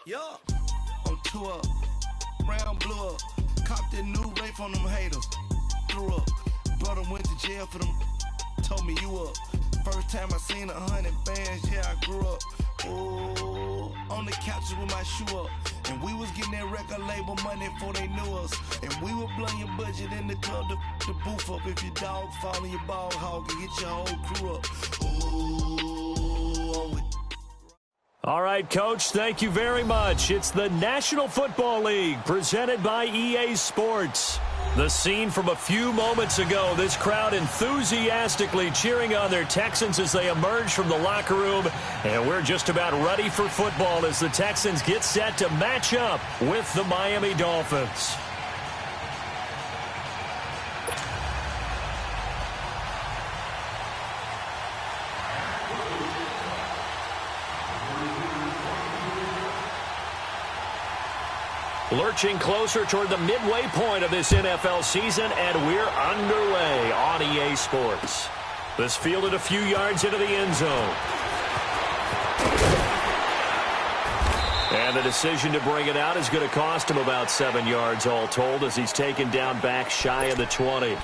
Yeah, on tour, round blew up, copped that new rape on them haters, threw up, brother went to jail for them, told me you up, first time I seen 100 bands, yeah I grew up, ooh, on the couches with my shoe up, and we was getting that record label money before they knew us, and we were blowing your budget in the club, the booth up, if your dog fall in your ball hog and get your whole crew up, ooh, I'm with All right, Coach, thank you very much. It's the National Football League presented by EA Sports. The scene from a few moments ago, this crowd enthusiastically cheering on their Texans as they emerge from the locker room. And we're just about ready for football as the Texans get set to match up with the Miami Dolphins. Lurching closer toward the midway point of this NFL season, and we're underway on EA Sports. This fielded a few yards into the end zone. And the decision to bring it out is going to cost him about 7 yards all told as he's taken down back shy of the 20.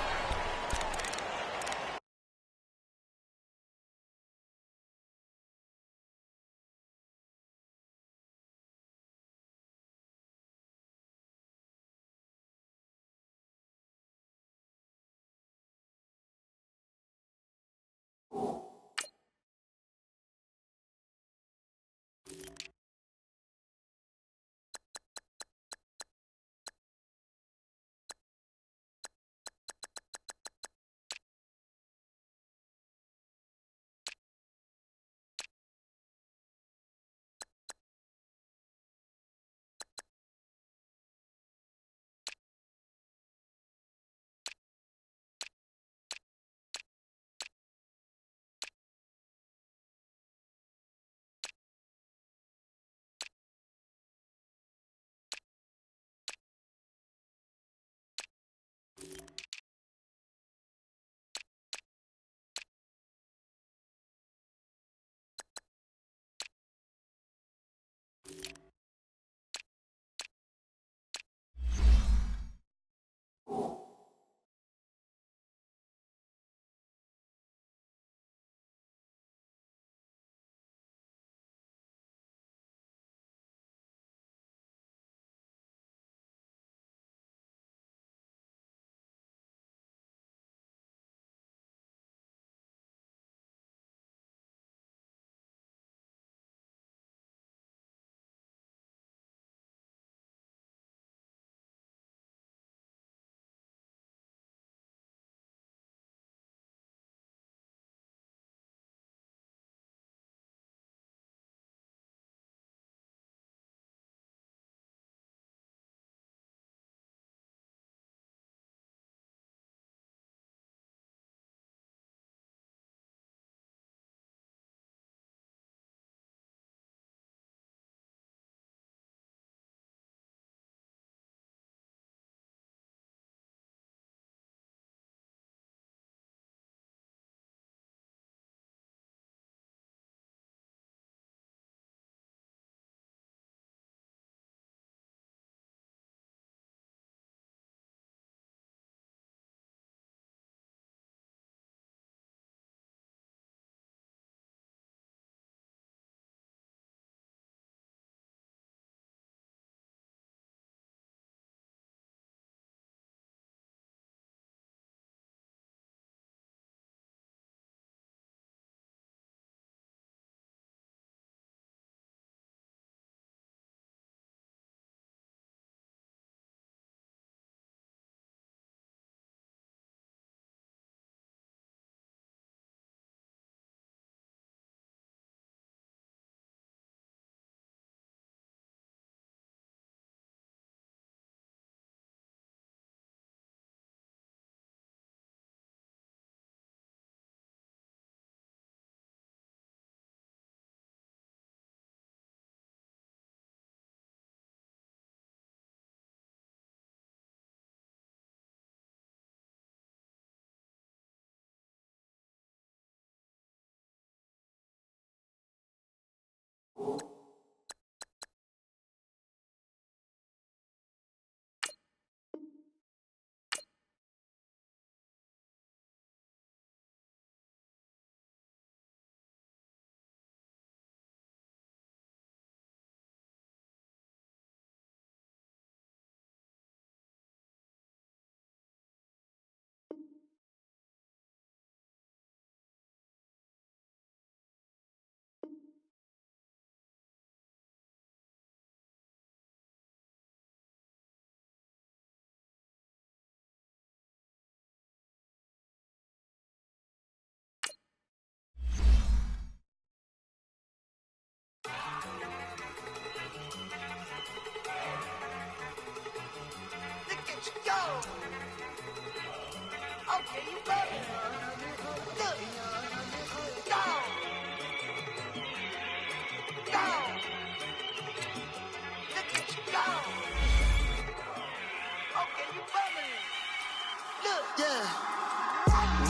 Yeah.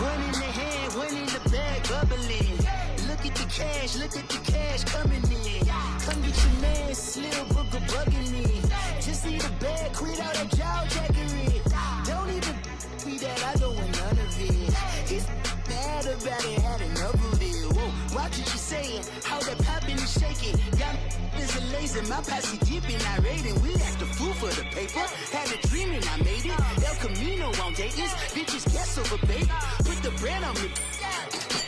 One in the hand, one in the bag, bubbling. Look at the cash coming in. Come get your man, Slim Booker bugging me. Just need a bag, quit all that jaw jackery. Don't even me that, I don't want none of it. He's mad about it, had enough of it. Whoa, watch what you saying, how that poppin' and shaking. Got is a laser, my posse dipping, I raiding. We act a fool for the paper. Had a dream and I made it. El Camino on Dayton's, bitches guess over bait. Put the bread on me.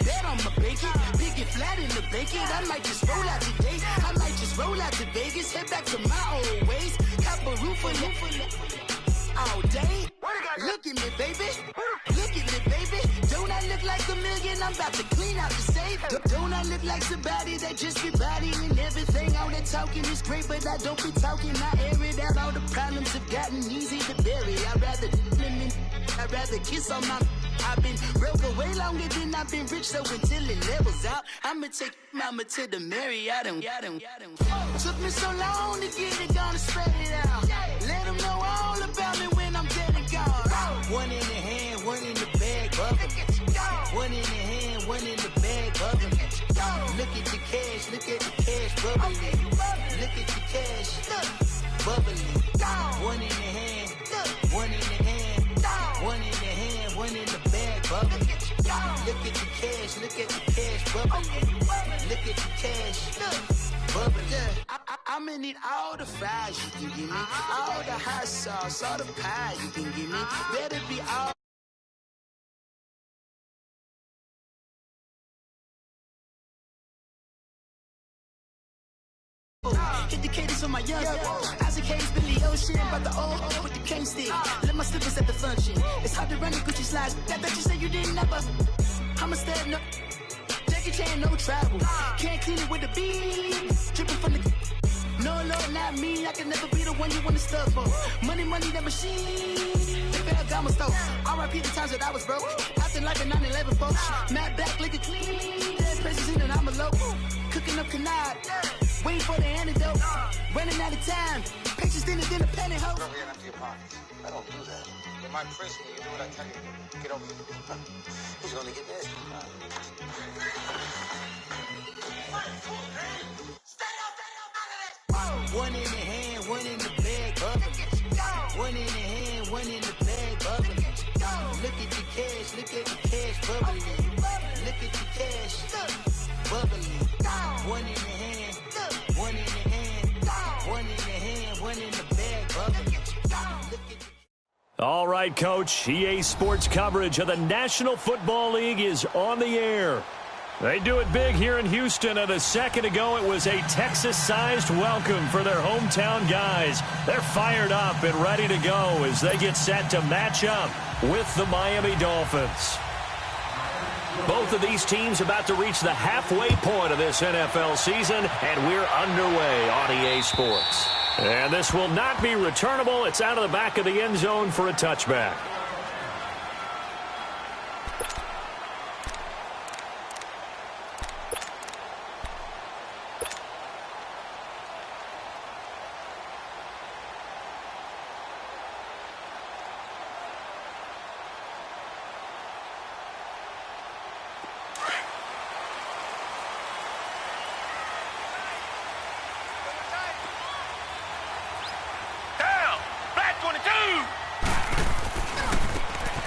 Bet on my bacon, big and flat in the bacon. I might just roll out today. I might just roll out to Vegas, head back to my old ways. Cop a roof all day. Look at me, baby. Look at me, baby. Don't I look like a million? I'm about to clean out the safe. Don't I look like somebody that just be bodying everything? All that talking is great, but I don't be talking. I air it out. All the problems have gotten easy to bury. I'd rather kiss on my. I've been broke way longer than I've been rich, so until it levels out, I'ma take mama to the Marriott and took me so long to get it, gonna spread it out. Let them know all about me when I'm dead and gone. One in the hand, one in the bag, bubbling. One in the hand, one in the bag, bubbling. Look at the cash, bubbling. Look at the cash, bubbling. One in the hand, one in the hand, one in the hand, one in the bag, bubbling. Look at the cash, bubbling. Look at the cash, bubbling. I'ma need all the fries you can give me, all the hot sauce, all the pie you can give me. Better be all. Hit the cadence on my young Isaac Hayes, Billy Ocean, about the old with the cane stick. Let my slippers at the function. It's hard to run the Gucci slides. I bet you say you didn't never. I'm a step no. Jackie Chan, no travel. Can't clean it with the beat. Dripping from the. No, not me. I can never be the one you want to stuff for. Money, that machine. They fell down my stove. R.I.P. the times that I was broke. Acting like a 9/11 folks. Matt back, lick it clean. Dead presents in and I'm a local. Cooking up canard. Waiting for the antidote. Running out of time. Pictures in a penny hoe. Don't get empty your pockets. I don't do that. You might press me. You do what I tell you to do. Get over here. Who's going to get this? One in the hand, one in the bag, bubbling. One in the hand, one in the bag, bubbling. Look at the cash, bubbling. Look at the cash, bubbling. One in the hand, one in the hand, one in the hand, one in the bag, bubbling. All right, Coach. EA Sports coverage of the National Football League is on the air. They do it big here in Houston, and a second ago it was a Texas-sized welcome for their hometown guys. They're fired up and ready to go as they get set to match up with the Miami Dolphins. Both of these teams about to reach the halfway point of this NFL season, and we're underway on EA Sports. And this will not be returnable. It's out of the back of the end zone for a touchback.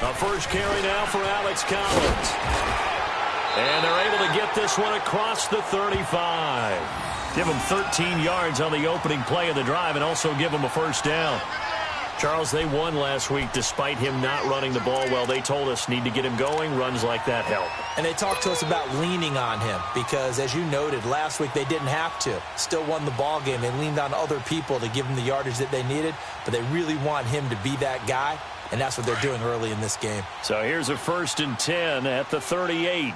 A first carry now for Alex Collins. And they're able to get this one across the 35. Give him 13 yards on the opening play of the drive and also give him a first down. Charles, they won last week despite him not running the ball well. They told us need to get him going. Runs like that help. And they talked to us about leaning on him because, as you noted, last week they didn't have to. Still won the ball game. They leaned on other people to give them the yardage that they needed, but they really want him to be that guy, and that's what they're doing early in this game. So here's a 1st and 10 at the 38.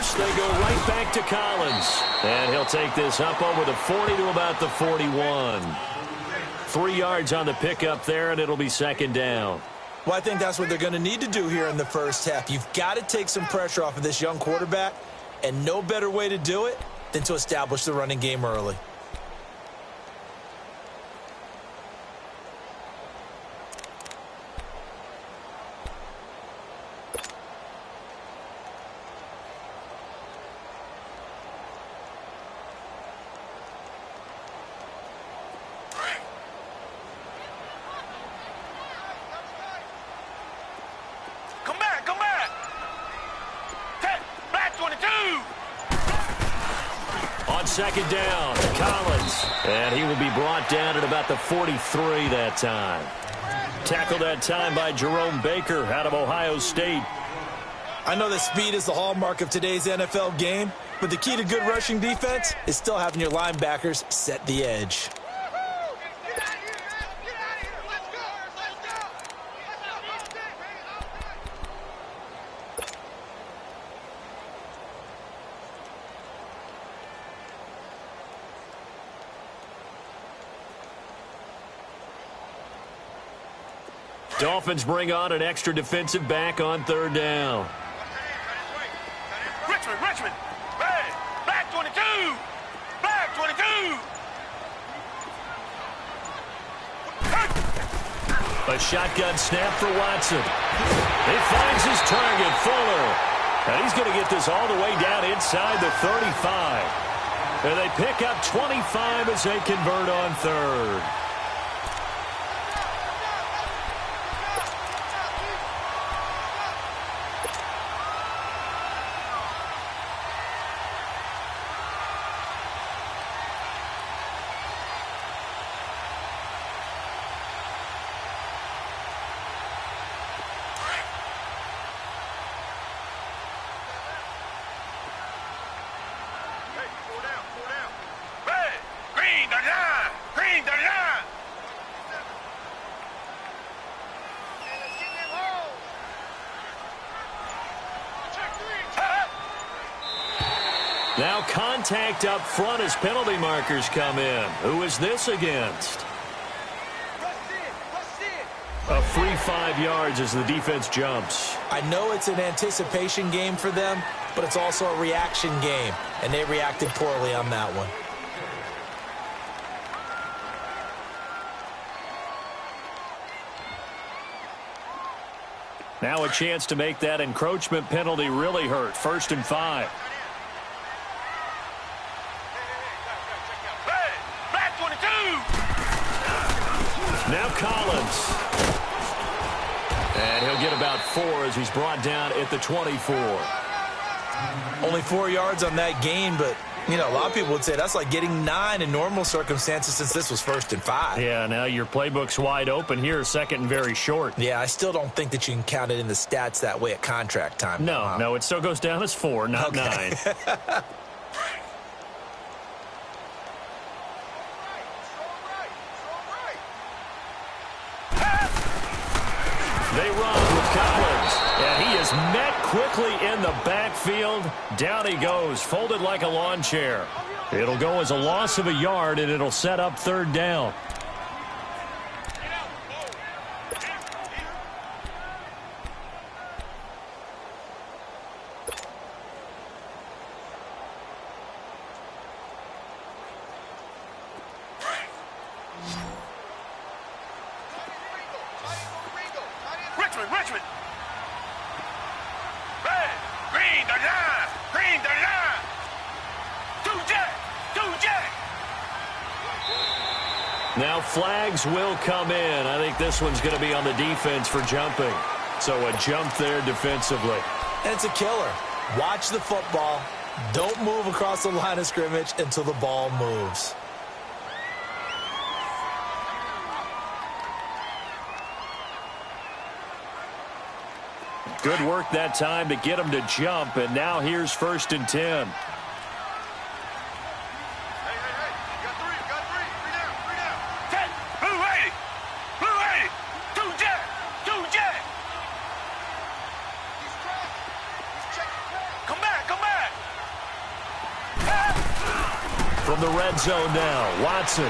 first. They go right back to Collins. And he'll take this up over the 40 to about the 41. 3 yards on the pickup there, and it'll be second down. Well, I think that's what they're going to need to do here in the first half. You've got to take some pressure off of this young quarterback, and no better way to do it than to establish the running game early. Second down, Collins. And he will be brought down at about the 43 that time. Tackled that time by Jerome Baker out of Ohio State. I know that speed is the hallmark of today's NFL game, but the key to good rushing defense is still having your linebackers set the edge. Dolphins bring on an extra defensive back on third down. Richmond, hey, black 22, black 22. A shotgun snap for Watson. He finds his target, Fuller. And he's going to get this all the way down inside the 35. And they pick up 25 as they convert on third. Now contact up front as penalty markers come in. Who is this against? A free 5 yards as the defense jumps. I know it's an anticipation game for them, but it's also a reaction game, and they reacted poorly on that one. Now a chance to make that encroachment penalty really hurt. 1st and 5. Now Collins. And he'll get about 4 as he's brought down at the 24. Only 4 yards on that gain, but, you know, a lot of people would say that's like getting 9 in normal circumstances since this was 1st and 5. Yeah, now your playbook's wide open here, 2nd and very short. Yeah, I still don't think that you can count it in the stats that way at contract time. No, it still goes down as 4, not 9. They run with Collins, and he is met quickly in the backfield. Down he goes, folded like a lawn chair. It'll go as a loss of a yard, and it'll set up 3rd down. Richmond. Red, green, the line. Green, the line. Two jack. Now flags will come in. I think this one's going to be on the defense for jumping. So a jump there defensively. And it's a killer. Watch the football. Don't move across the line of scrimmage until the ball moves. Good work that time to get him to jump, and now here's 1st and 10. Hey. You got three. Three down. 10. Blue 80. Two jack. Come back. red zone now. Watson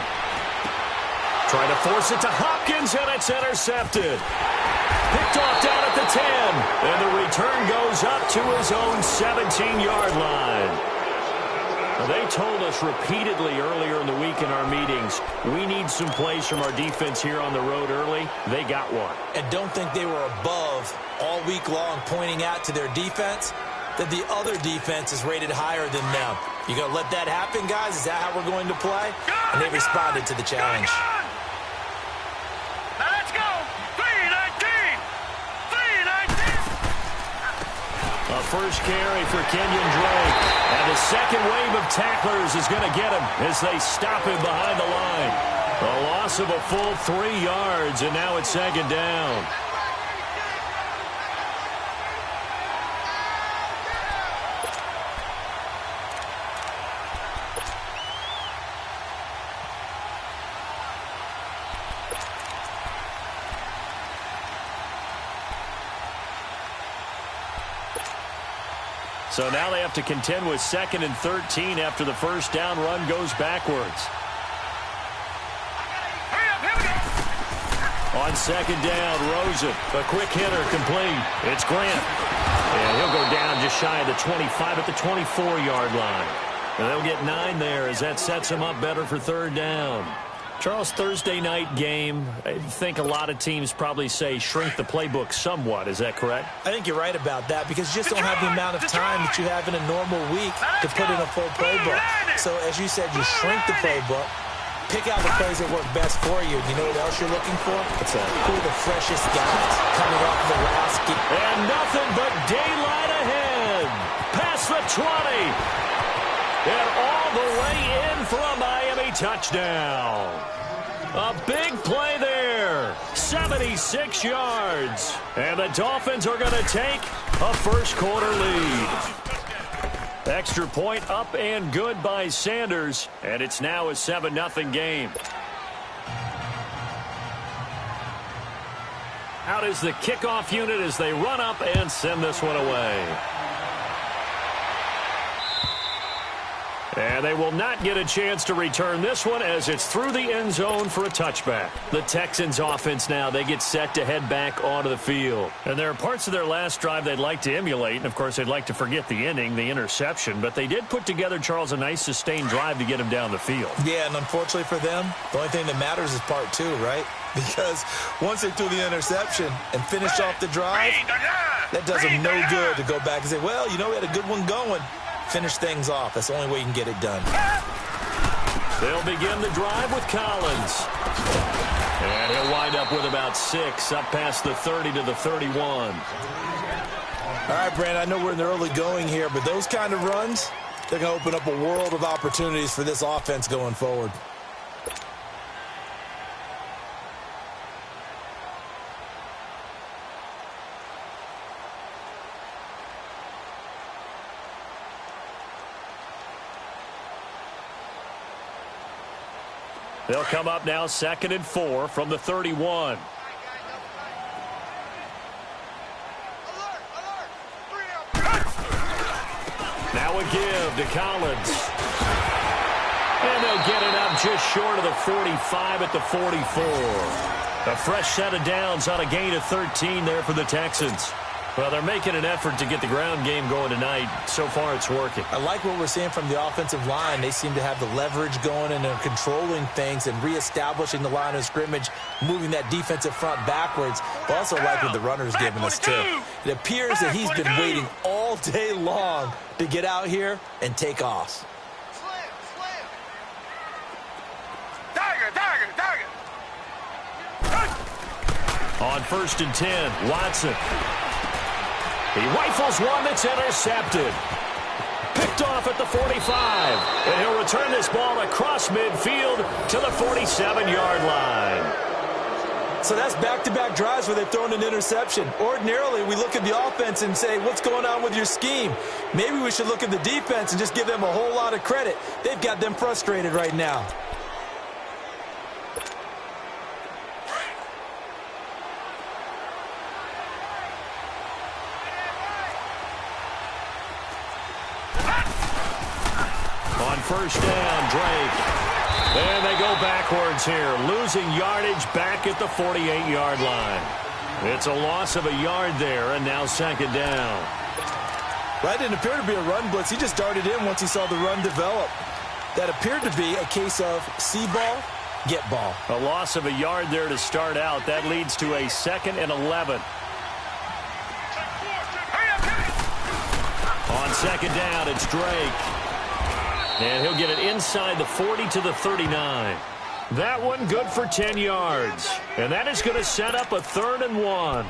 trying to force it to Hopkins, and it's intercepted. Picked off down at the 10, and the return goes up to his own 17-yard line. They told us repeatedly earlier in the week in our meetings, we need some plays from our defense here on the road early. They got one. And don't think they were above all week long pointing out to their defense that the other defense is rated higher than them. You going to let that happen, guys? Is that how we're going to play? And they responded to the challenge. Now let's go. 3-19. 3-19. A first carry for Kenyon Drake. And the second wave of tacklers is going to get him as they stop him behind the line. A loss of a full 3 yards, and now it's second down. So now they have to contend with 2nd and 13 after the first down run goes backwards. On second down, Rosen, a quick hitter complete. It's Grant. And he'll go down just shy of the 25 at the 24-yard line. And they'll get 9 there as that sets them up better for third down. Charles, Thursday night game, I think a lot of teams probably say shrink the playbook somewhat. Is that correct? I think you're right about that because you just don't have the amount of time that you have in a normal week to put in a full playbook. So as you said, you shrink the playbook, pick out the plays that work best for you. You know what else you're looking for? What's that? Who are the freshest guys coming off the last game? And nothing but daylight ahead. Past the 20. And all the way in for a Miami touchdown. A big play there. 76 yards. And the Dolphins are going to take a first quarter lead. Extra point up and good by Sanders. And it's now a 7-0 game. Out is the kickoff unit as they run up and send this one away. And they will not get a chance to return this one as it's through the end zone for a touchback. The Texans offense now, they get set to head back onto the field. And there are parts of their last drive they'd like to emulate. And, of course, they'd like to forget the inning, the interception. But they did put together, Charles, a nice sustained drive to get him down the field. Yeah, and unfortunately for them, the only thing that matters is part 2, right? Because once they threw the interception and finished off the drive, that does them no good to go back and say, well, you know, we had a good one going. Finish things off. That's the only way you can get it done. They'll begin the drive with Collins. And he'll wind up with about 6 up past the 30 to the 31. All right, Brandon, I know we're in the early going here, but those kind of runs, they're going to open up a world of opportunities for this offense going forward. They'll come up now 2nd and 4 from the 31. Now a give to Collins. And they'll get it up just short of the 45 at the 44. A fresh set of downs on a gain of 13 there for the Texans. Well, they're making an effort to get the ground game going tonight. So far, it's working. I like what we're seeing from the offensive line. They seem to have the leverage going and they're controlling things and reestablishing the line of scrimmage, moving that defensive front backwards. I also like what the runner's giving us, too. It appears that he's been waiting all day long to get out here and take off. On 1st and 10, Watson. He rifles one that's intercepted. Picked off at the 45. And he'll return this ball across midfield to the 47-yard line. So that's back-to-back drives where they've thrown an interception. Ordinarily, we look at the offense and say, what's going on with your scheme? Maybe we should look at the defense and just give them a whole lot of credit. They've got them frustrated right now. first down, Drake. And they go backwards here, losing yardage back at the 48-yard line. It's a loss of a yard there, and now second down. That didn't appear to be a run blitz. He just darted in once he saw the run develop. That appeared to be a case of see ball, get ball. A loss of a yard there to start out. That leads to a 2nd and 11. On second down, it's Drake. And he'll get it inside the 40 to the 39. That one good for 10 yards. And that is going to set up a 3rd and 1.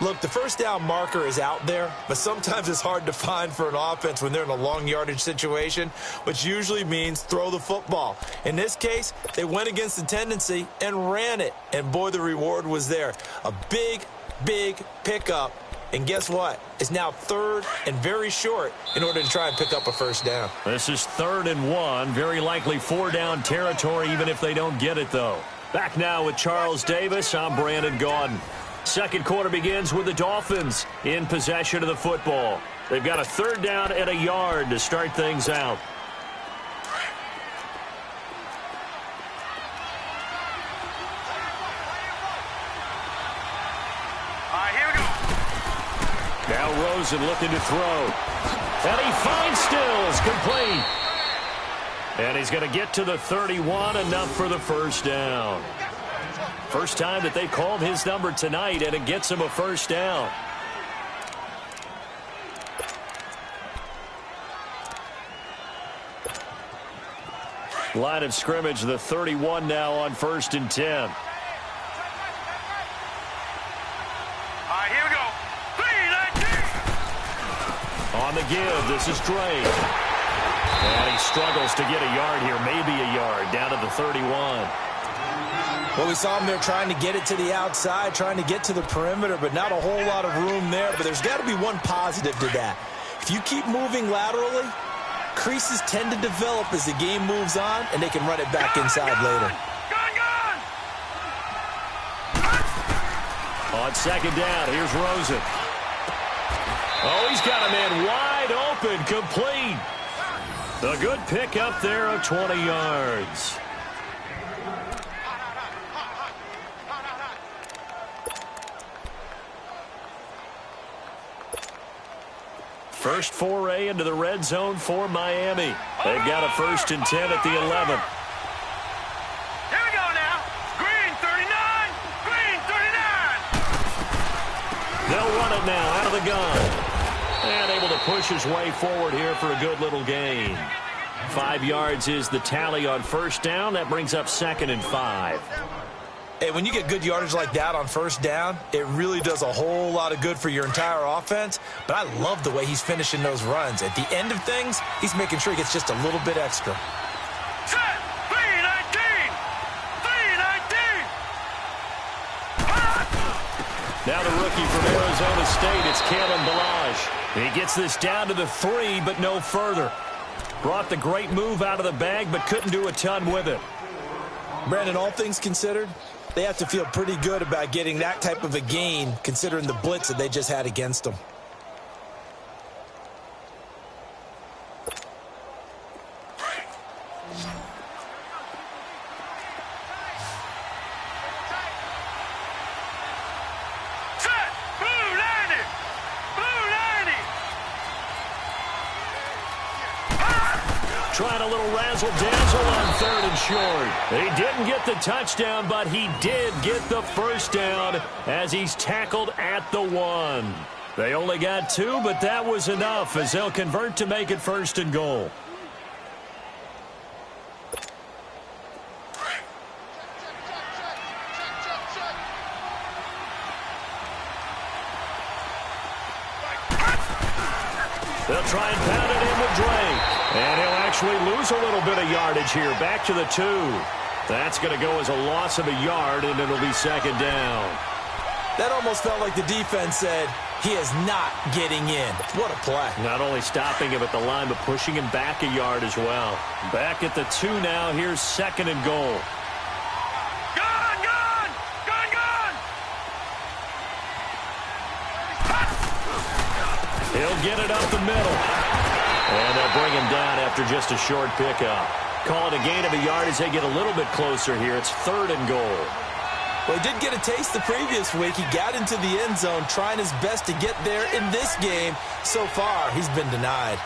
Look, the first down marker is out there, but sometimes it's hard to find for an offense when they're in a long yardage situation, which usually means throw the football. In this case, they went against the tendency and ran it. And boy, the reward was there. A big, big pickup. And guess what? It's now 3rd and very short in order to try and pick up a first down. This is 3rd and 1. Very likely 4-down territory, even if they don't get it, though. Back now with Charles Davis. I'm Brandon Gaudin. Second quarter begins with the Dolphins in possession of the football. They've got a 3rd down and a yard to start things out. Here we go. Now Rosen looking to throw. And he finds Stills, complete. And he's going to get to the 31, enough for the first down. First time that they called his number tonight, and it gets him a first down. Line of scrimmage, the 31 now on 1st and 10. Here we go. 3-19. On the give, this is Drake. And he struggles to get a yard here, maybe a yard, down to the 31. Well, we saw him there trying to get it to the outside, trying to get to the perimeter, but not a whole lot of room there. But there's got to be one positive to that. If you keep moving laterally, creases tend to develop as the game moves on, and they can run it back inside later. On second down, here's Rosen. Oh, he's got a man wide open, complete. A good pick up there of 20 yards. First foray into the red zone for Miami. They've got a 1st and 10 at the 11. Here we go now. Green 39. Green 39. They'll run it now out of the gun. And able to push his way forward here for a good little gain. 5 yards is the tally on first down. That brings up 2nd and 5. Hey, when you get good yardage like that on first down, it really does a whole lot of good for your entire offense. But I love the way he's finishing those runs. At the end of things, he's making sure he gets just a little bit extra. Set. 3-19. 3-19. Now the rookie from Arizona State, it's Kalen Ballage. He gets this down to the 3, but no further. Brought the great move out of the bag, but couldn't do a ton with it. Brandon, all things considered, they have to feel pretty good about getting that type of a gain, considering the blitz that they just had against them. Set. Blue 90. Blue 90. Trying a little razzle-dazzle on 3rd and short. He didn't get the touchdown, but he did get the first down as he's tackled at the 1. They only got 2, but that was enough as they'll convert to make it 1st and goal. They'll try and pound it in with Drake. And he'll actually lose a little bit of yardage here. Back to the 2. That's going to go as a loss of a yard, and it'll be 2nd down. That almost felt like the defense said, he is not getting in. What a play. Not only stopping him at the line, but pushing him back a yard as well. Back at the 2 now. Here's 2nd and goal. Gun, gun. Gun, gun. He'll get it up the middle. And they'll bring him down after just a short pickup. Call it a gain of a yard as they get a little bit closer here. It's 3rd and goal. Well, he did get a taste the previous week. He got into the end zone trying his best to get there in this game. So far, he's been denied.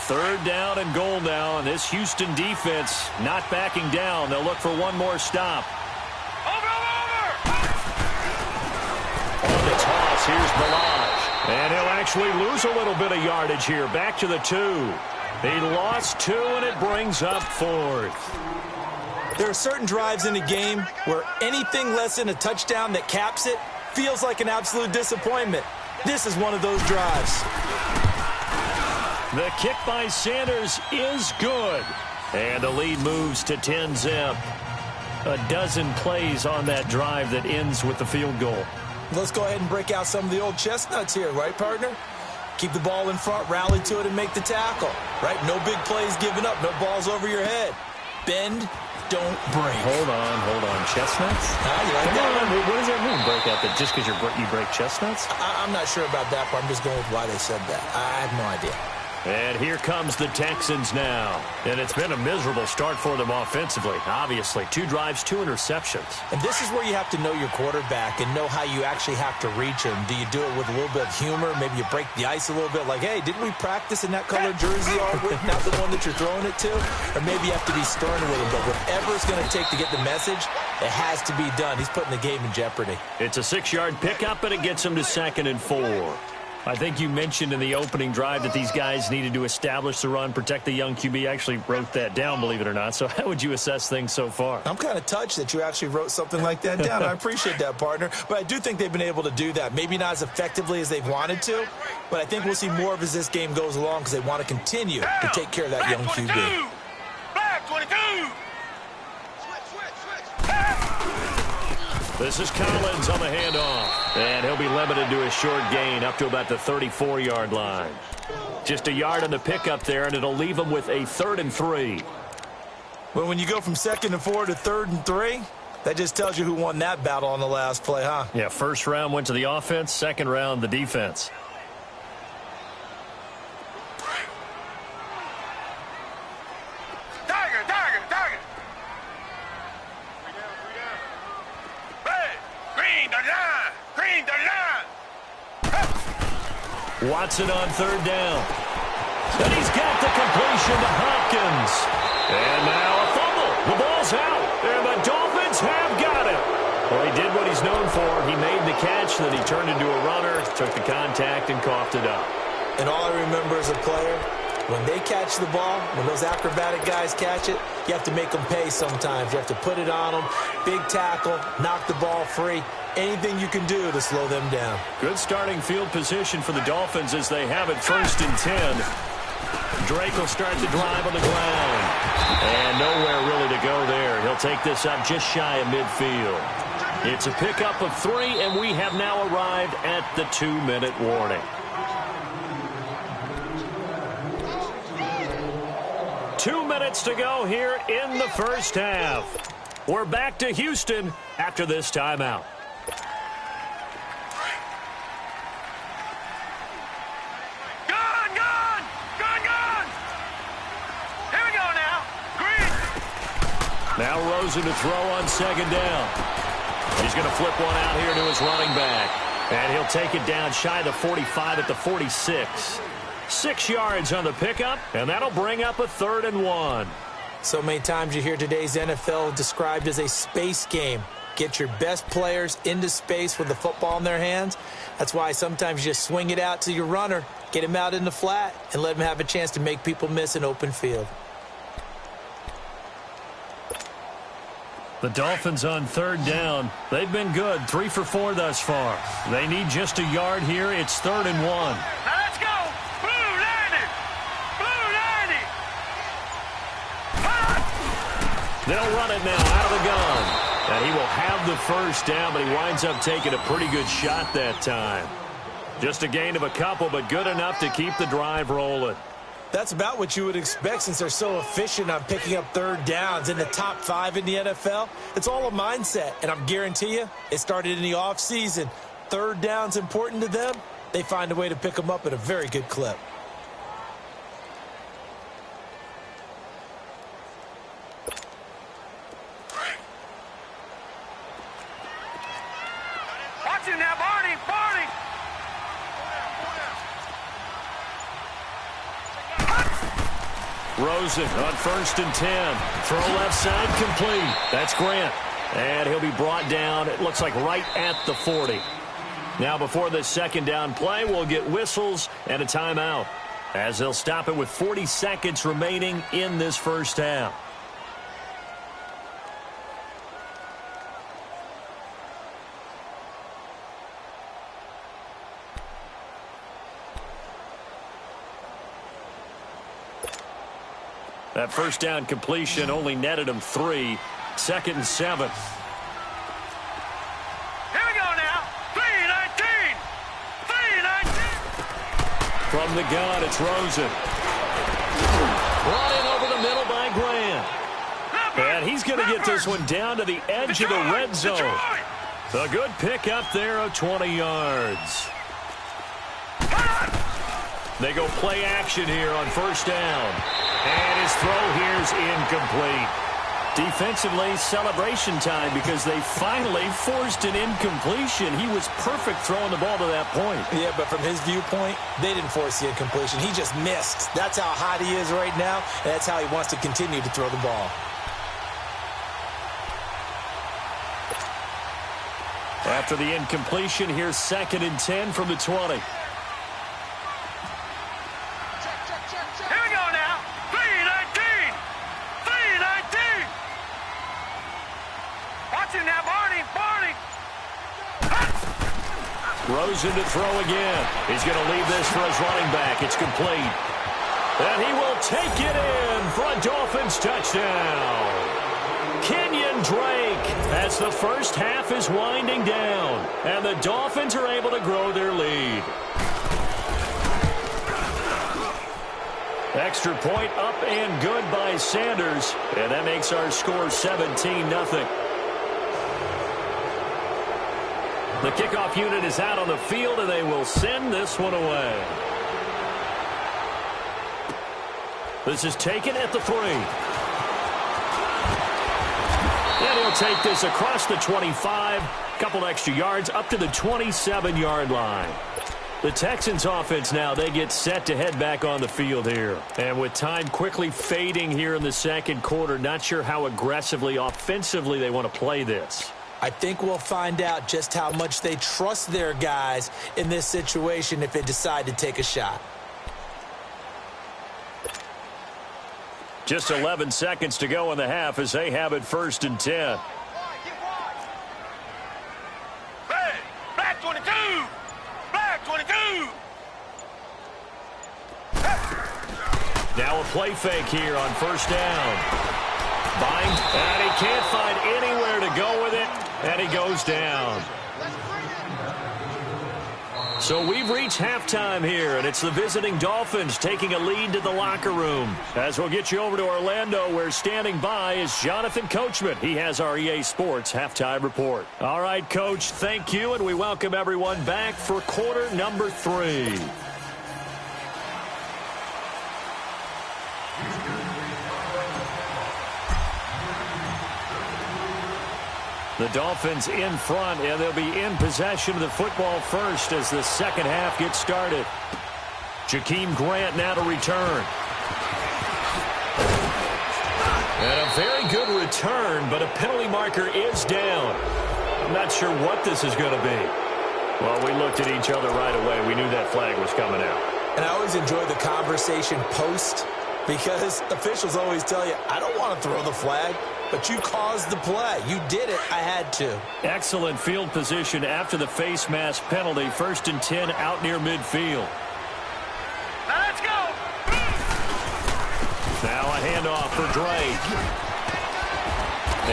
Third down and goal now, and this Houston defense not backing down. They'll look for one more stop. Over! On the toss, here's Balaj. And he'll actually lose a little bit of yardage here. Back to the 2. He lost 2, and it brings up 4th. There are certain drives in a game where anything less than a touchdown that caps it feels like an absolute disappointment. This is one of those drives. The kick by Sanders is good. And the lead moves to 10-zip. A dozen plays on that drive that ends with the field goal. Let's go ahead and break out some of the old chestnuts here, right, partner? Keep the ball in front, rally to it, and make the tackle, right? No big plays given up, no balls over your head. Bend, don't break. Hold on. Chestnuts? You like that one? What does that mean, break out? That just because you break chestnuts? I'm not sure about that part. I'm just going with why they said that. I have no idea. And here comes the Texans now. And it's been a miserable start for them offensively, obviously. 2 drives, 2 interceptions. And this is where you have to know your quarterback and know how you actually have to reach him. Do you do it with a little bit of humor? Maybe you break the ice a little bit like, hey, didn't we practice in that color jersey all week, not the one that you're throwing it to? Or maybe you have to be stern with him. But whatever it's going to take to get the message, it has to be done. He's putting the game in jeopardy. It's a 6-yard pickup, and it gets him to 2nd and 4. I think you mentioned in the opening drive that these guys needed to establish the run, protect the young QB. I actually wrote that down, believe it or not. So how would you assess things so far? I'm kind of touched that you actually wrote something like that down. I appreciate that, partner. But I do think they've been able to do that. Maybe not as effectively as they've wanted to, but I think we'll see more of as this game goes along because they want to continue to take care of that young QB. Black 22! This is Collins on the handoff. And he'll be limited to a short gain up to about the 34-yard line. Just a yard on the pickup there, and it'll leave him with a 3rd and 3. Well, when you go from 2nd and 4 to 3rd and 3, that just tells you who won that battle on the last play, huh? Yeah, first round went to the offense, second round the defense. Watson on 3rd down. And he's got the completion to Hopkins. And now a fumble. The ball's out. And the Dolphins have got it. Well, he did what he's known for. He made the catch, then he turned into a runner, took the contact, and coughed it up. And all I remember as a player, when they catch the ball, when those acrobatic guys catch it, you have to make them pay sometimes. You have to put it on them. Big tackle, knock the ball free. Anything you can do to slow them down. Good starting field position for the Dolphins as they have it 1st and 10. Drake will start the drive on the ground. And nowhere really to go there. He'll take this up just shy of midfield. It's a pickup of 3, and we have now arrived at the 2-minute warning. 2 minutes to go here in the first half. We're back to Houston after this timeout. Now Rosen to throw on 2nd down. He's going to flip one out here to his running back. And he'll take it down shy of the 45 at the 46. 6 yards on the pickup, and that'll bring up a 3rd and 1. So many times you hear today's NFL described as a space game. Get your best players into space with the football in their hands. That's why sometimes you just swing it out to your runner, get him out in the flat, and let him have a chance to make people miss an open field. The Dolphins on 3rd down. They've been good, 3 for 4 thus far. They need just a yard here. It's 3rd and 1. Now let's go! Blue 90! Blue 90! They'll run it now out of the gun. And he will have the first down, but he winds up taking a pretty good shot that time. Just a gain of a couple, but good enough to keep the drive rolling. That's about what you would expect since they're so efficient on picking up third downs in the top 5 in the NFL. It's all a mindset, and I'm guarantee you it started in the offseason. Third down's important to them. They find a way to pick them up at a very good clip. Watch him now, Barney! Barney! Rosen on 1st and 10. Throw left side complete. That's Grant. And he'll be brought down, it looks like right at the 40. Now before the second down play, we'll get whistles and a timeout, as they'll stop it with 40 seconds remaining in this first half. That first down completion only netted him 3. 2nd and 7. Here we go now. 3-19. 3-19. From the gun, it's Rosen. Brought in over the middle by Grant. And he's going to get this one down to the edge of the red zone. A good pick up there of 20 yards. They go play action here on 1st down. And his throw here's incomplete. Defensively, celebration time because they finally forced an incompletion. He was perfect throwing the ball to that point. Yeah, but from his viewpoint, they didn't force the incompletion. He just missed. That's how hot he is right now, and that's how he wants to continue to throw the ball. After the incompletion, here's 2nd and 10 from the 20. Rosen to throw again. He's going to leave this for his running back. It's complete. And he will take it in for a Dolphins touchdown. Kenyon Drake, as the first half is winding down, and the Dolphins are able to grow their lead. Extra point up and good by Sanders, and that makes our score 17-0. The kickoff unit is out on the field, and they will send this one away. This is taken at the 3. And he'll take this across the 25. Couple extra yards up to the 27-yard line. The Texans offense now, they get set to head back on the field here. And with time quickly fading here in the second quarter, not sure how aggressively, offensively they want to play this. I think we'll find out just how much they trust their guys in this situation if they decide to take a shot. Just 11 seconds to go in the half as they have it 1st and 10. Black 22! Black 22! Now a play fake here on 1st down. Bind, and he can't find anywhere to go with it, and he goes down. So we've reached halftime here, and it's the visiting Dolphins taking a lead to the locker room. As we'll get you over to Orlando, where standing by is Jonathan Coachman. He has our EA Sports halftime report. All right, Coach, thank you, and we welcome everyone back for quarter number 3. The Dolphins in front, and they'll be in possession of the football first as the second half gets started. Jakeem Grant now to return. And a very good return, but a penalty marker is down. I'm not sure what this is going to be. Well, we looked at each other right away. We knew that flag was coming out. And I always enjoy the conversation post, because officials always tell you, I don't want to throw the flag. But you caused the play. You did it. I had to. Excellent field position after the face mask penalty. 1st and 10 out near midfield. Now let's go. Now a handoff for Drake.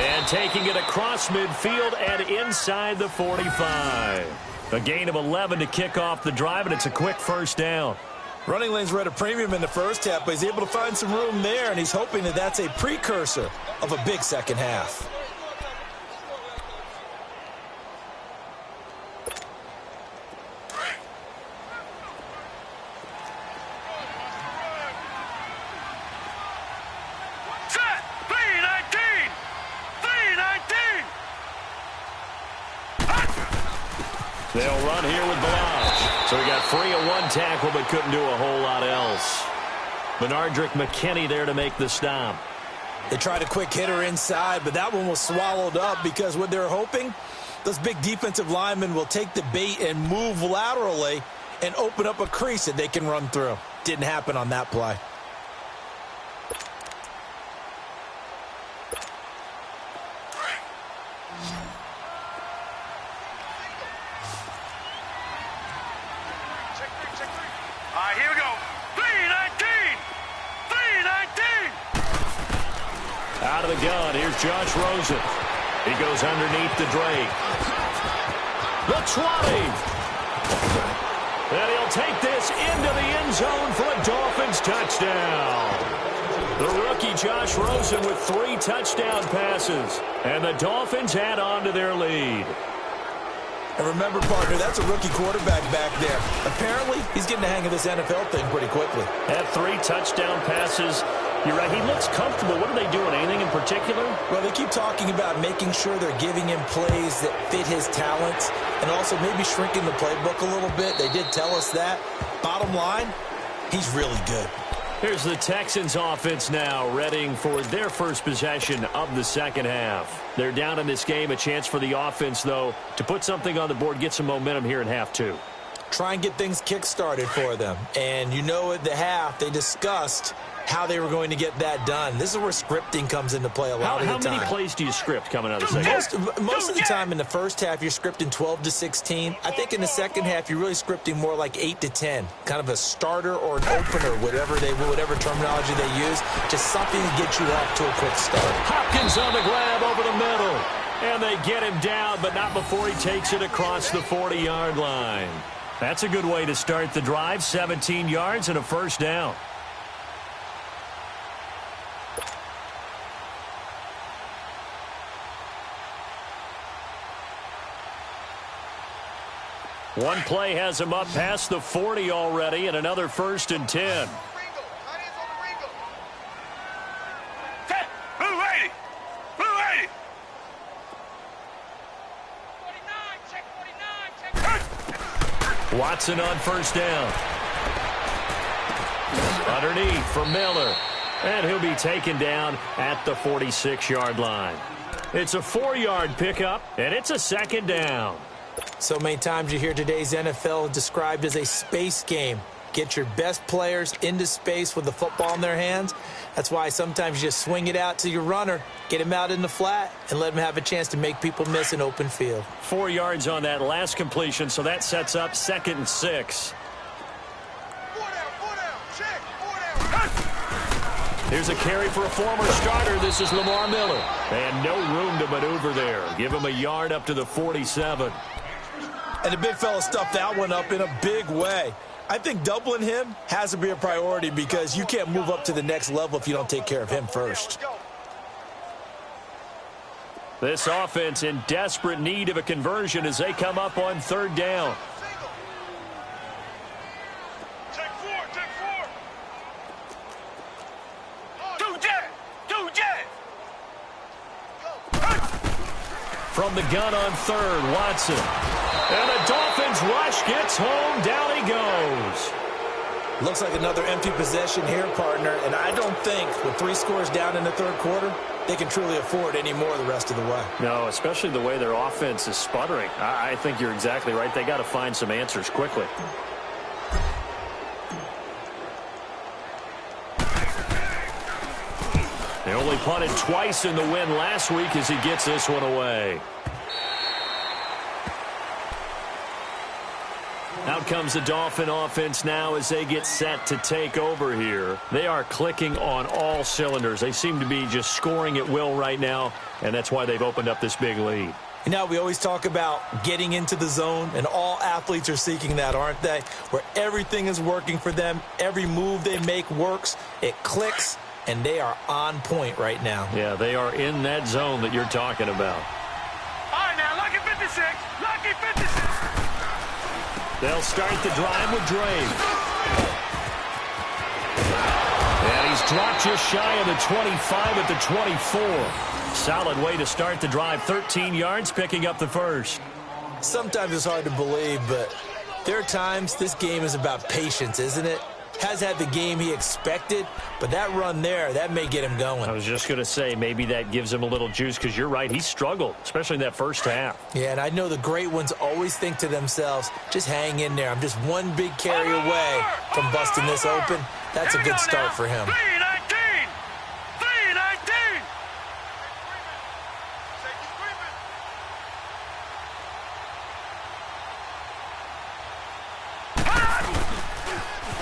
And taking it across midfield and inside the 45. A gain of 11 to kick off the drive, and it's a quick 1st down. Running lanes were at a premium in the first half, but he's able to find some room there, and he's hoping that that's a precursor of a big second half. Set! 319! 319! They'll run here with Balazs. So he got free of one tackle but couldn't do a whole lot else. Benardrick McKinney there to make the stop. They tried a quick hitter inside, but that one was swallowed up because what they're hoping, those big defensive linemen will take the bait and move laterally and open up a crease that they can run through. Didn't happen on that play. All right, here we go. 319! 319! Out of the gun, here's Josh Rosen. He goes underneath to Drake. The 20. And he'll take this into the end zone for a Dolphins touchdown. The rookie Josh Rosen with 3 touchdown passes. And the Dolphins add on to their lead. And remember, partner, that's a rookie quarterback back there. Apparently, he's getting the hang of this NFL thing pretty quickly. Had 3 touchdown passes. You're right, he looks comfortable. What are they doing? Anything in particular? Well, they keep talking about making sure they're giving him plays that fit his talents and also maybe shrinking the playbook a little bit. They did tell us that. Bottom line, he's really good. Here's the Texans offense now, readying for their first possession of the second half. They're down in this game. A chance for the offense, though, to put something on the board, get some momentum here in half 2. Try and get things kick-started for them. And you know at the half, they discussed how they were going to get that done. This is where scripting comes into play a lot of the time. How many plays do you script coming out of the second? Most of the time in the first half, you're scripting 12 to 16. I think in the second half, you're really scripting more like 8 to 10. Kind of a starter or an opener, whatever terminology they use. Just something to get you off to a quick start. Hopkins on the grab over the middle. And they get him down, but not before he takes it across the 40-yard line. That's a good way to start the drive. 17 yards and a first down. One play has him up past the 40 already, and another 1st and 10. 280! 280! 49, check 49, check. Watson on first down. Underneath for Miller. And he'll be taken down at the 46-yard line. It's a 4-yard pickup, and it's a second down. So many times you hear today's NFL described as a space game. Get your best players into space with the football in their hands. That's why sometimes you just swing it out to your runner, get him out in the flat, and let him have a chance to make people miss an open field. 4 yards on that last completion, so that sets up 2nd and 6. 4 down, check, 4 down. Here's a carry for a former starter. This is Lamar Miller. And no room to maneuver there. Give him a yard up to the 47. And the big fella stuffed that one up in a big way. I think doubling him has to be a priority because you can't move up to the next level if you don't take care of him first. This offense in desperate need of a conversion as they come up on 3rd down. Check 4, check 4. 2 jet, 2 jet. From the gun on 3rd, Watson. And the Dolphins rush gets home. Down he goes. Looks like another empty possession here, partner. And I don't think with 3 scores down in the 3rd quarter, they can truly afford any more the rest of the way. No, especially the way their offense is sputtering. I think you're exactly right. They got to find some answers quickly. They only punted twice in the win last week as he gets this one away. Out comes the Dolphin offense now as they get set to take over here. They are clicking on all cylinders. They seem to be just scoring at will right now, and that's why they've opened up this big lead. You know, we always talk about getting into the zone, and all athletes are seeking that, aren't they? Where everything is working for them, every move they make works, it clicks, and they are on point right now. Yeah, they are in that zone that you're talking about. All right, now, lucky 56. Lucky 56. They'll start the drive with Drake. And he's dropped just shy of the 25 at the 24. Solid way to start the drive. 13 yards, picking up the first. Sometimes it's hard to believe, but there are times this game is about patience, isn't it? Has had the game he expected, but that run there, that may get him going. I was just going to say, maybe that gives him a little juice, because you're right, he struggled, especially in that first half. Yeah, and I know the great ones always think to themselves, just hang in there. I'm just one big carry away from busting this open. That's a good start for him. 319. 319.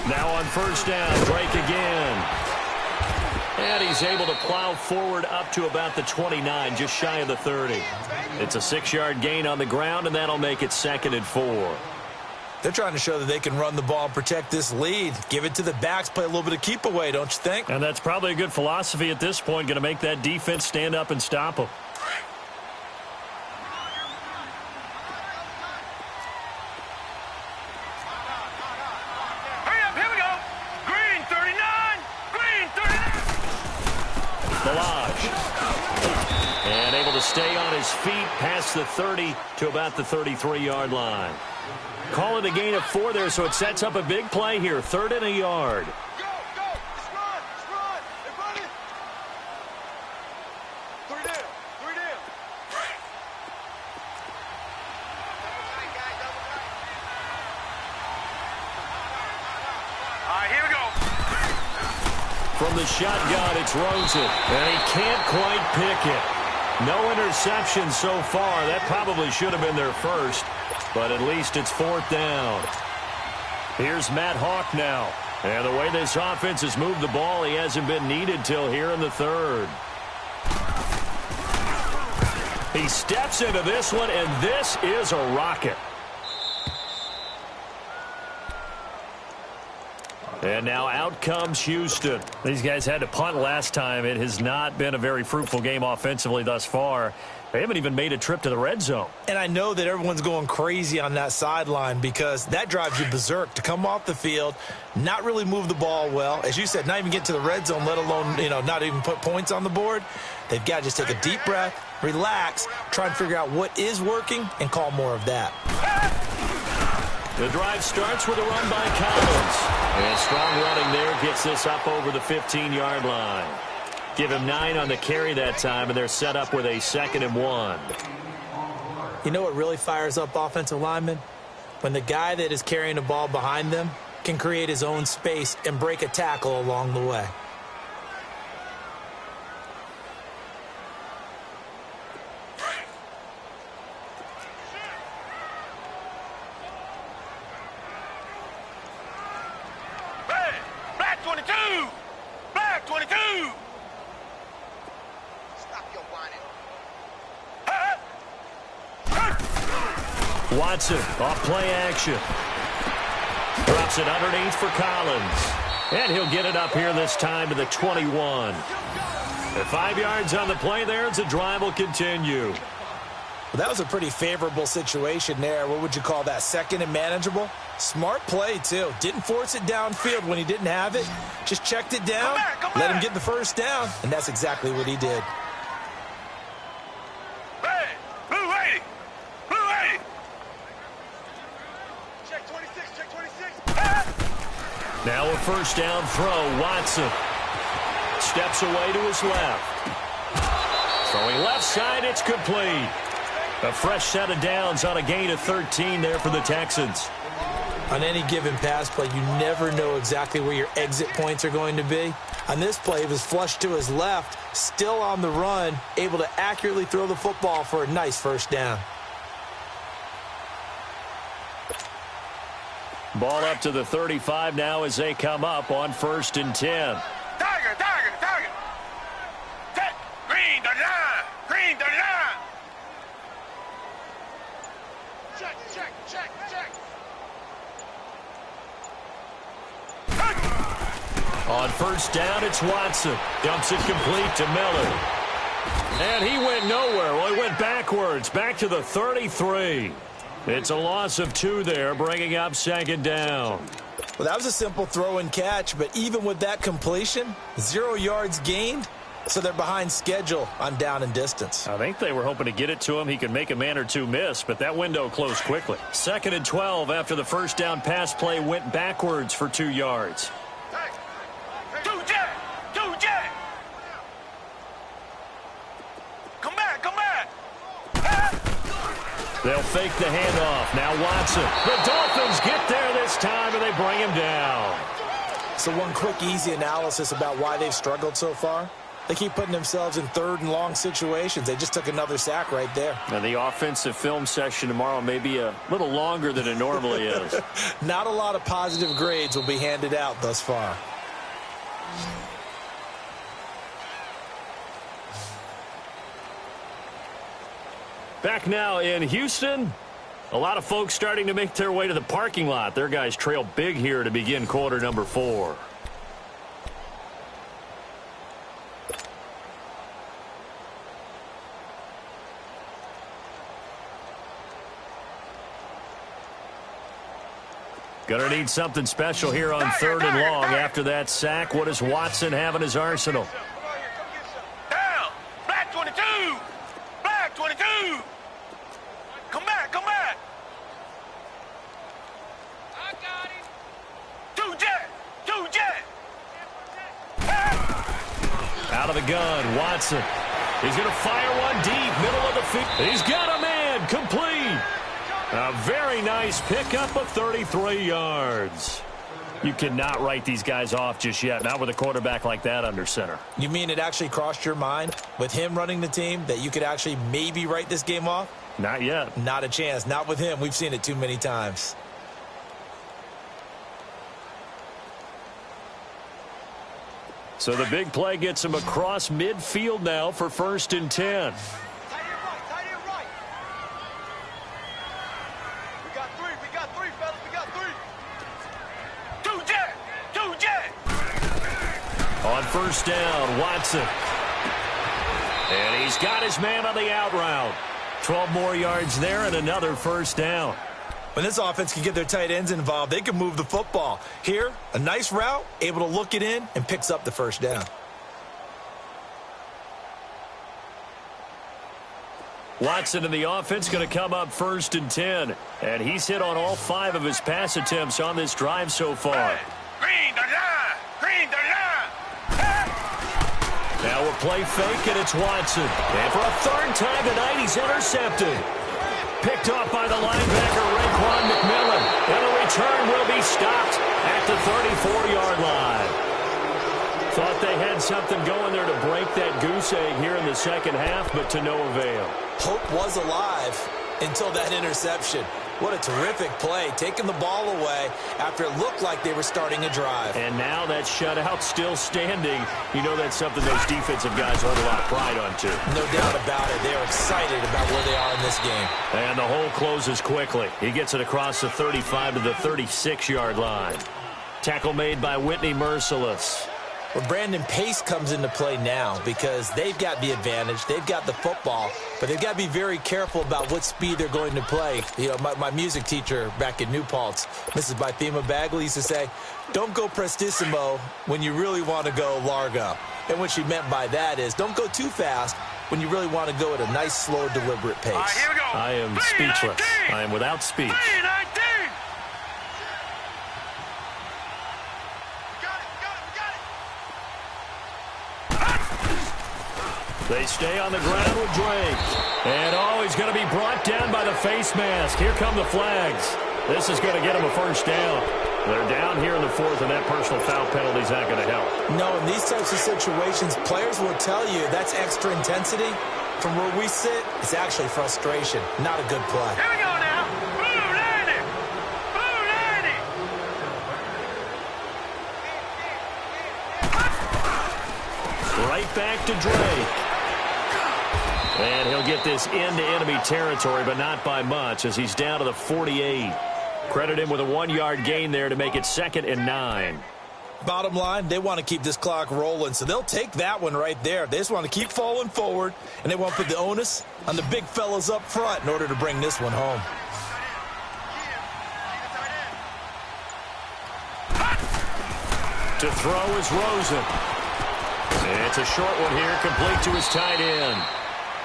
Now on first down, Drake again. And he's able to plow forward up to about the 29, just shy of the 30. It's a 6-yard gain on the ground, and that'll make it 2nd and 4. They're trying to show that they can run the ball and protect this lead. Give it to the backs, play a little bit of keep away, don't you think? And that's probably a good philosophy at this point, going to make that defense stand up and stop them. Hurry up, here we go. Green 39. Green 39. Balaj. And able to stay on his feet past the 30 to about the 33-yard line. Call it a gain of 4 there, so it sets up a big play here. 3rd and a yard. Go, go. Let's run. Let's run. They're running. 3 down. 3 down. All right, here we go. From the shotgun, it's Rosen. And he can't quite pick it. No interception so far. That probably should have been their first. But at least it's 4th down. Here's Matt Hawk now. And the way this offense has moved the ball, he hasn't been needed till here in the 3rd. He steps into this one, and this is a rocket. And now out comes Houston. These guys had to punt last time. It has not been a very fruitful game offensively thus far. They haven't even made a trip to the red zone. And I know that everyone's going crazy on that sideline because that drives you berserk to come off the field, not really move the ball well. As you said, not even get to the red zone, let alone, not even put points on the board. They've got to just take a deep breath, relax, try and figure out what is working, and call more of that. The drive starts with a run by Collins. And strong running there gets this up over the 15-yard line. Give him 9 on the carry that time, and they're set up with a 2nd and 1. You know what really fires up offensive linemen? When the guy that is carrying the ball behind them can create his own space and break a tackle along the way. Black 22. Black 22. Watson off play action. Drops it underneath for Collins. And he'll get it up here this time to the 21. At 5 yards on the play there, the drive will continue. Well, that was a pretty favorable situation there. What would you call that? 2nd and manageable? Smart play, too. Didn't force it downfield when he didn't have it. Just checked it down, let him get the first down, and that's exactly what he did. Hey, blue 80. Blue 80. Check 26, check 26. Now a first down throw. Watson steps away to his left. Throwing left side, it's complete. A fresh set of downs on a gain of 13 there for the Texans. On any given pass play, you never know exactly where your exit points are going to be. On this play, it was flushed to his left, still on the run, able to accurately throw the football for a nice first down. Ball up to the 35 now as they come up on 1st and 10. Tiger, tiger, tiger. Set. Green 39. Green 39. On first down, it's Watson. Dumps it complete to Miller. And he went nowhere. Well, he went backwards, back to the 33. It's a loss of 2 there, bringing up second down. Well, that was a simple throw and catch, but even with that completion, 0 yards gained, so they're behind schedule on down and distance. I think they were hoping to get it to him. He could make a man or two miss, but that window closed quickly. 2nd and 12 after the first down pass play went backwards for 2 yards. Two jet! Come back! They'll fake the handoff. Now Watson. The Dolphins get there this time, and they bring him down. So one quick, easy analysis about why they've struggled so far. They keep putting themselves in 3rd and long situations. They just took another sack right there. And the offensive film session tomorrow may be a little longer than it normally is. Not a lot of positive grades will be handed out thus far. Back now in Houston, a lot of folks starting to make their way to the parking lot. Their guys trail big here to begin quarter number 4. Gonna need something special here on 3rd and long. After that sack, what does Watson have in his arsenal? Down! Black 22! Black 22! Come back! I got him! Two jet! Out of the gun, Watson. He's gonna fire one deep, middle of the field. He's got a man, complete. A very nice pickup of 33 yards. You cannot write these guys off just yet, not with a quarterback like that under center. You mean it actually crossed your mind with him running the team that you could actually maybe write this game off? Not yet. Not a chance. Not with him. We've seen it too many times. So the big play gets him across midfield now for 1st and 10. Tight end right. We got three, fellas. We got three. Two jet. On first down, Watson. And he's got his man on the out route. 12 more yards there and another first down. When this offense can get their tight ends involved, they can move the football. Here, a nice route, able to look it in, and picks up the first down. Watson and the offense going to come up 1st and 10. And he's hit on all 5 of his pass attempts on this drive so far. Green the line. Now a play fake, and it's Watson. And for a 3rd time tonight, he's intercepted. Picked off by the linebacker, Raekwon McMillan. And the return will be stopped at the 34-yard line. Thought they had something going there to break that goose egg here in the second half, but to no avail. Hope was alive until that interception. What a terrific play, taking the ball away after it looked like they were starting a drive. And now that shutout still standing. You know that's something those defensive guys hold a lot of pride on, too. No doubt about it. They're excited about where they are in this game. And the hole closes quickly. He gets it across the 35 to the 36-yard line. Tackle made by Whitney Merciless. Well, Brandon, pace comes into play now because they've got the advantage. They've got the football, but they've got to be very careful about what speed they're going to play. You know, my music teacher back in New Paltz, Mrs. Bythema Bagley, used to say, don't go prestissimo when you really want to go largo. And what she meant by that is don't go too fast when you really want to go at a nice, slow, deliberate pace. All right, here we go. I am speechless. I am without speech. 3-19. They stay on the ground with Drake. And, he's going to be brought down by the face mask. Here come the flags. This is going to get him a first down. They're down here in the 4th, and that personal foul penalty is not going to help. No, in these types of situations, players will tell you that's extra intensity. From where we sit, it's actually frustration, not a good play. Here we go now. Blue 90. Right back to Drake. And he'll get this into enemy territory, but not by much as he's down to the 48. Credit him with a 1-yard gain there to make it 2nd and 9. Bottom line, they want to keep this clock rolling, so they'll take that one right there. They just want to keep falling forward, and they want to put the onus on the big fellas up front in order to bring this one home. To throw is Rosen. It's a short one here, complete to his tight end.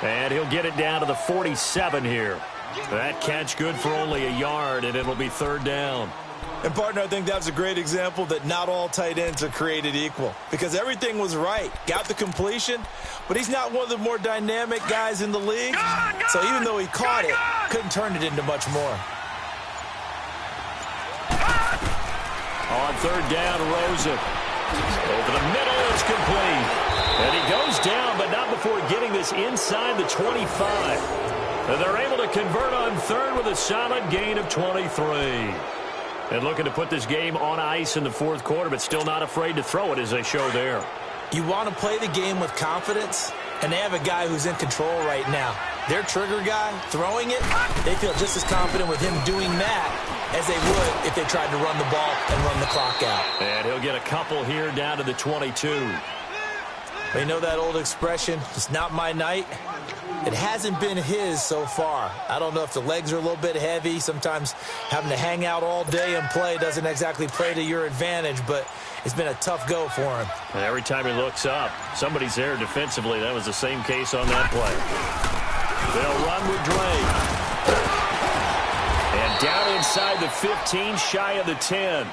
And he'll get it down to the 47 here. That catch good for only a yard, and it'll be third down. And, partner, I think that's a great example that not all tight ends are created equal, because everything was right. Got the completion, but he's not one of the more dynamic guys in the league. So even though he caught it, couldn't turn it into much more. On third down, Rosen. Over the middle is complete. And he goes down, but not before getting this inside the 25. And they're able to convert on third with a solid gain of 23. And looking to put this game on ice in the fourth quarter, but still not afraid to throw it as they show there. You want to play the game with confidence, and they have a guy who's in control right now. Their trigger guy throwing it, they feel just as confident with him doing that as they would if they tried to run the ball and run the clock out. And he'll get a couple here down to the 22. You know that old expression, it's not my night? It hasn't been his so far. I don't know if the legs are a little bit heavy. Sometimes having to hang out all day and play doesn't exactly play to your advantage, but it's been a tough go for him. And every time he looks up, somebody's there defensively. That was the same case on that play. They'll run with Drake. And down inside the 15, shy of the 10.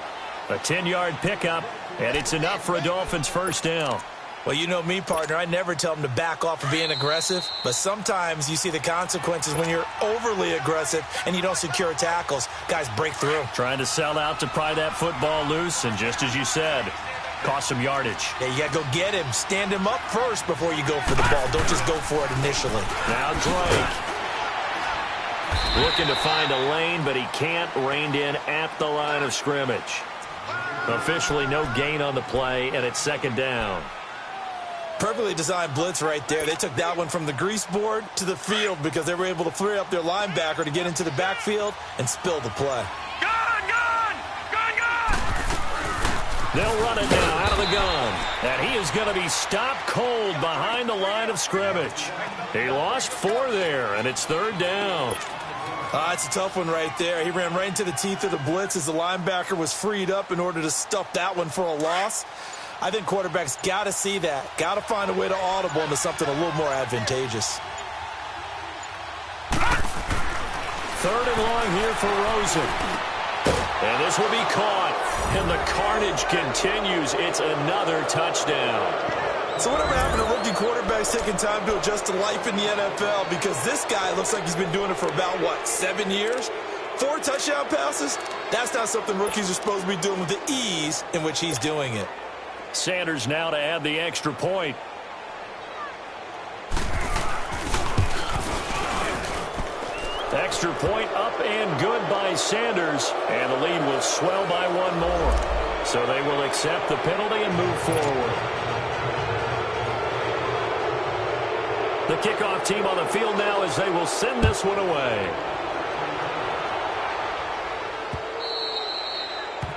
A 10-yard pickup, and it's enough for a Dolphins first down. Well, you know me, partner. I never tell them to back off of being aggressive, but sometimes you see the consequences when you're overly aggressive and you don't secure tackles. Guys break through. Trying to sell out to pry that football loose, and just as you said, cost some yardage. Yeah, you got to go get him. Stand him up first before you go for the ball. Don't just go for it initially. Now Drake. Looking to find a lane, but he can't. Reined in at the line of scrimmage. Officially no gain on the play, and it's second down. Perfectly designed blitz right there. They took that one from the grease board to the field because they were able to free up their linebacker to get into the backfield and spill the play. Gun! They'll run it now out of the gun. And he is going to be stopped cold behind the line of scrimmage. He lost 4 there, and it's third down. It's a tough one right there. He ran right into the teeth of the blitz as the linebacker was freed up in order to stuff that one for a loss. I think quarterbacks got to see that. Got to find a way to audible into something a little more advantageous. Third and long here for Rosen. And this will be caught. And the carnage continues. It's another touchdown. So whatever happened to rookie quarterbacks taking time to adjust to life in the NFL? Because this guy looks like he's been doing it for about, 7 years? 4 touchdown passes? That's not something rookies are supposed to be doing with the ease in which he's doing it. Sanders now to add the extra point. Extra point up and good by Sanders. And the lead will swell by 1 more. So they will accept the penalty and move forward. The kickoff team on the field now as they will send this one away.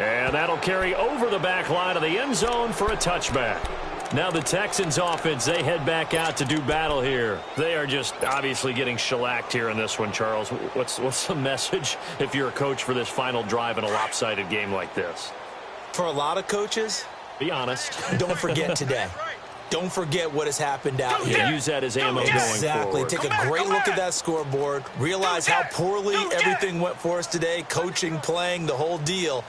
And that'll carry over the back line of the end zone for a touchback. Now the Texans offense, they head back out to do battle here. They are just obviously getting shellacked here in this one, Charles. What's the message if you're a coach for this final drive in a lopsided game like this? For a lot of coaches, be honest. Don't forget today. Don't forget what has happened out here. Use that as ammo going forward. Exactly. Take a great look at that scoreboard. Realize how poorly everything went for us today. Coaching, playing, the whole deal.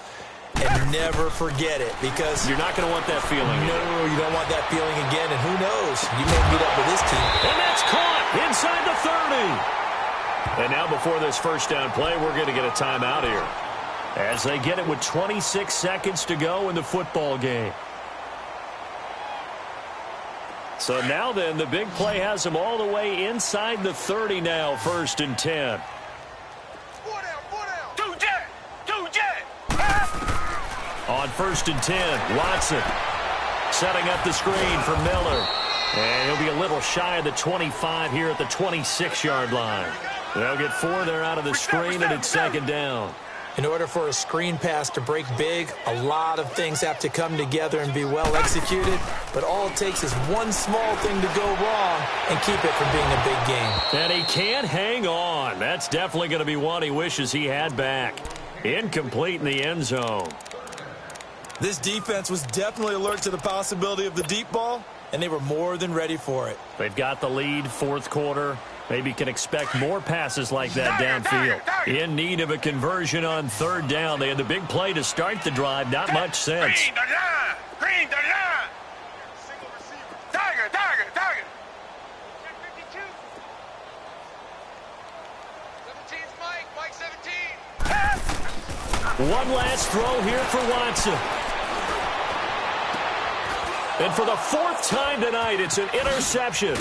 And never forget it, because you're not going to want that feeling. No, you don't want that feeling again. And who knows? You may meet up with this team. And that's caught inside the 30. And now before this first down play, we're going to get a timeout here as they get it with 26 seconds to go in the football game. So now then, the big play has them all the way inside the 30 now, 1st and 10. On 1st and 10, Watson setting up the screen for Miller. And he'll be a little shy of the 25 here at the 26-yard line. They'll get 4 there out of the screen, and it's second down. In order for a screen pass to break big, a lot of things have to come together and be well executed, but all it takes is one small thing to go wrong and keep it from being a big game. And he can't hang on. That's definitely going to be one he wishes he had back. Incomplete in the end zone. This defense was definitely alert to the possibility of the deep ball, and they were more than ready for it. They've got the lead, fourth quarter. Maybe can expect more passes like that downfield. In need of a conversion on third down. They had the big play to start the drive. Not much sense. Green the line. Green the line. Single receiver. Tiger. 52. 17's Mike. Mike 17. One last throw here for Watson. And for the fourth time tonight, it's an interception.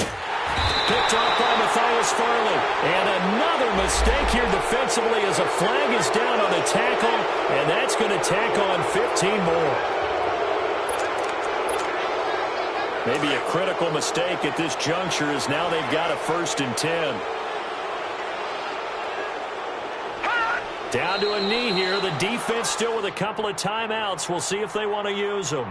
Picked off by Matthias Farley. And another mistake here defensively as a flag is down on the tackle. And that's going to tack on 15 more. Maybe a critical mistake at this juncture as now they've got a 1st and 10. Down to a knee here. The defense still with a couple of timeouts. We'll see if they want to use them.